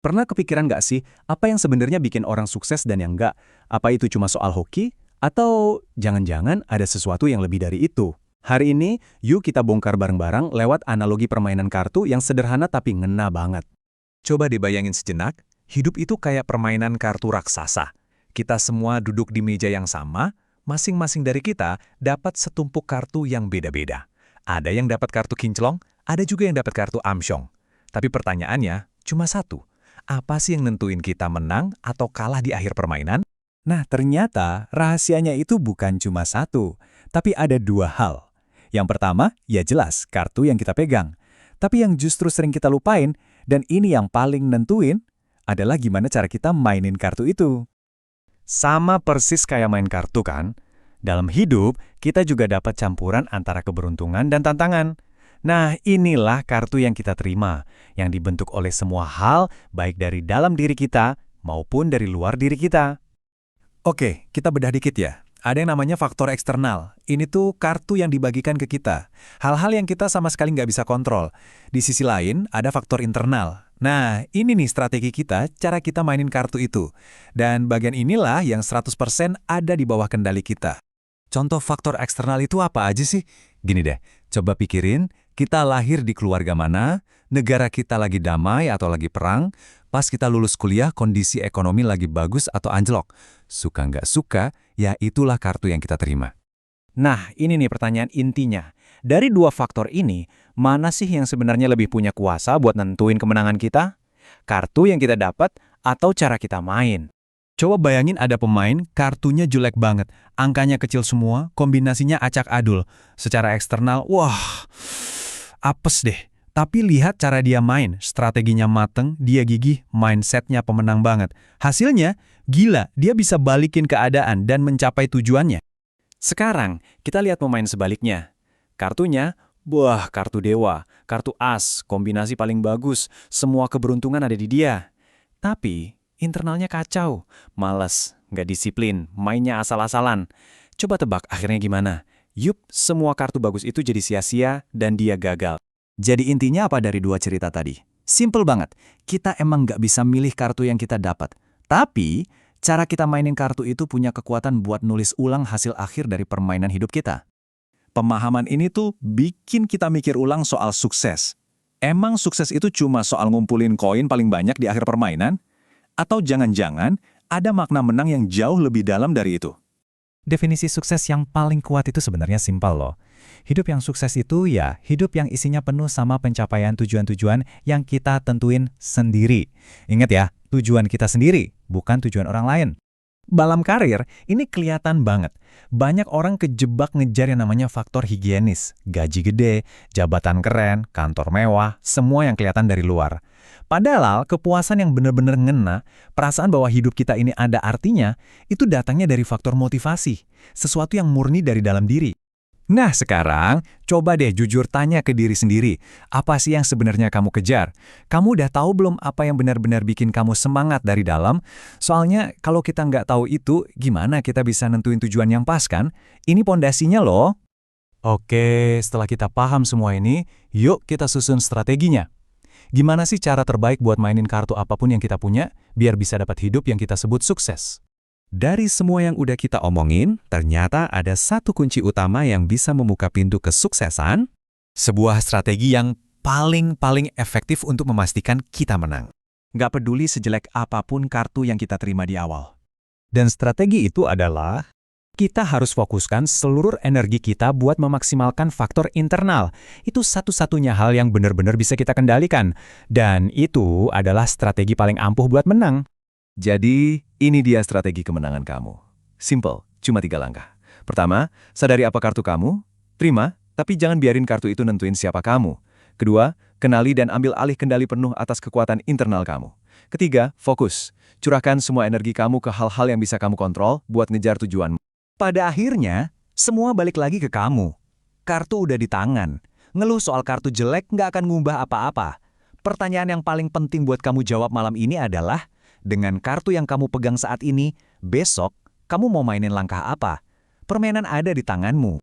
Pernah kepikiran nggak sih, apa yang sebenarnya bikin orang sukses dan yang nggak? Apa itu cuma soal hoki? Atau jangan-jangan ada sesuatu yang lebih dari itu? Hari ini, yuk kita bongkar bareng-bareng lewat analogi permainan kartu yang sederhana tapi ngena banget. Coba dibayangin sejenak, hidup itu kayak permainan kartu raksasa. Kita semua duduk di meja yang sama, masing-masing dari kita dapat setumpuk kartu yang beda-beda. Ada yang dapat kartu kinclong, ada juga yang dapat kartu amsyong. Tapi pertanyaannya cuma satu, apa sih yang nentuin kita menang atau kalah di akhir permainan? Nah, ternyata rahasianya itu bukan cuma satu, tapi ada dua hal. Yang pertama, ya jelas, kartu yang kita pegang. Tapi yang justru sering kita lupain, dan ini yang paling nentuin, adalah gimana cara kita mainin kartu itu. Sama persis kayak main kartu kan? Dalam hidup, kita juga dapat campuran antara keberuntungan dan tantangan. Nah, inilah kartu yang kita terima, yang dibentuk oleh semua hal, baik dari dalam diri kita maupun dari luar diri kita. Oke, kita bedah dikit ya. Ada yang namanya faktor eksternal. Ini tuh kartu yang dibagikan ke kita. Hal-hal yang kita sama sekali nggak bisa kontrol. Di sisi lain, ada faktor internal. Nah, ini nih strategi kita, cara kita mainin kartu itu. Dan bagian inilah yang 100% ada di bawah kendali kita. Contoh faktor eksternal itu apa aja sih? Gini deh, coba pikirin, kita lahir di keluarga mana, negara kita lagi damai atau lagi perang, pas kita lulus kuliah kondisi ekonomi lagi bagus atau anjlok. Suka nggak suka, ya itulah kartu yang kita terima. Nah, ini nih pertanyaan intinya. Dari dua faktor ini, mana sih yang sebenarnya lebih punya kuasa buat nentuin kemenangan kita? Kartu yang kita dapat atau cara kita main? Coba bayangin ada pemain, kartunya jelek banget, angkanya kecil semua, kombinasinya acak adul. Secara eksternal, wah, apes deh. Tapi lihat cara dia main, strateginya mateng, dia gigih, mindsetnya pemenang banget. Hasilnya, gila, dia bisa balikin keadaan dan mencapai tujuannya. Sekarang, kita lihat pemain sebaliknya. Kartunya, wah, kartu dewa, kartu as, kombinasi paling bagus, semua keberuntungan ada di dia. Tapi, internalnya kacau, malas, nggak disiplin, mainnya asal-asalan. Coba tebak akhirnya gimana? Yup, semua kartu bagus itu jadi sia-sia dan dia gagal. Jadi intinya apa dari dua cerita tadi? Simple banget, kita emang nggak bisa milih kartu yang kita dapat. Tapi, cara kita mainin kartu itu punya kekuatan buat nulis ulang hasil akhir dari permainan hidup kita. Pemahaman ini tuh bikin kita mikir ulang soal sukses. Emang sukses itu cuma soal ngumpulin koin paling banyak di akhir permainan? Atau jangan-jangan ada makna menang yang jauh lebih dalam dari itu? Definisi sukses yang paling kuat itu sebenarnya simpel loh. Hidup yang sukses itu ya hidup yang isinya penuh sama pencapaian tujuan-tujuan yang kita tentuin sendiri. Ingat ya, tujuan kita sendiri, bukan tujuan orang lain. Dalam karir, ini kelihatan banget. Banyak orang kejebak ngejar yang namanya faktor higienis. Gaji gede, jabatan keren, kantor mewah, semua yang kelihatan dari luar. Padahal kepuasan yang benar-benar ngena, perasaan bahwa hidup kita ini ada artinya, itu datangnya dari faktor motivasi. Sesuatu yang murni dari dalam diri. Nah sekarang, coba deh jujur tanya ke diri sendiri, apa sih yang sebenarnya kamu kejar? Kamu udah tahu belum apa yang benar-benar bikin kamu semangat dari dalam? Soalnya kalau kita nggak tahu itu, gimana kita bisa nentuin tujuan yang pas kan? Ini pondasinya loh. Oke, setelah kita paham semua ini, yuk kita susun strateginya. Gimana sih cara terbaik buat mainin kartu apapun yang kita punya, biar bisa dapat hidup yang kita sebut sukses? Dari semua yang udah kita omongin, ternyata ada satu kunci utama yang bisa membuka pintu kesuksesan. Sebuah strategi yang paling efektif untuk memastikan kita menang. Nggak peduli sejelek apapun kartu yang kita terima di awal. Dan strategi itu adalah kita harus fokuskan seluruh energi kita buat memaksimalkan faktor internal. Itu satu-satunya hal yang benar-benar bisa kita kendalikan. Dan itu adalah strategi paling ampuh buat menang. Jadi, ini dia strategi kemenangan kamu. Simple, cuma 3 langkah. Pertama, sadari apa kartu kamu. Terima, tapi jangan biarin kartu itu nentuin siapa kamu. Kedua, kenali dan ambil alih kendali penuh atas kekuatan internal kamu. Ketiga, fokus. Curahkan semua energi kamu ke hal-hal yang bisa kamu kontrol buat ngejar tujuanmu. Pada akhirnya, semua balik lagi ke kamu. Kartu udah di tangan. Ngeluh soal kartu jelek nggak akan ngubah apa-apa. Pertanyaan yang paling penting buat kamu jawab malam ini adalah, dengan kartu yang kamu pegang saat ini, besok, kamu mau mainin langkah apa? Permainan ada di tanganmu.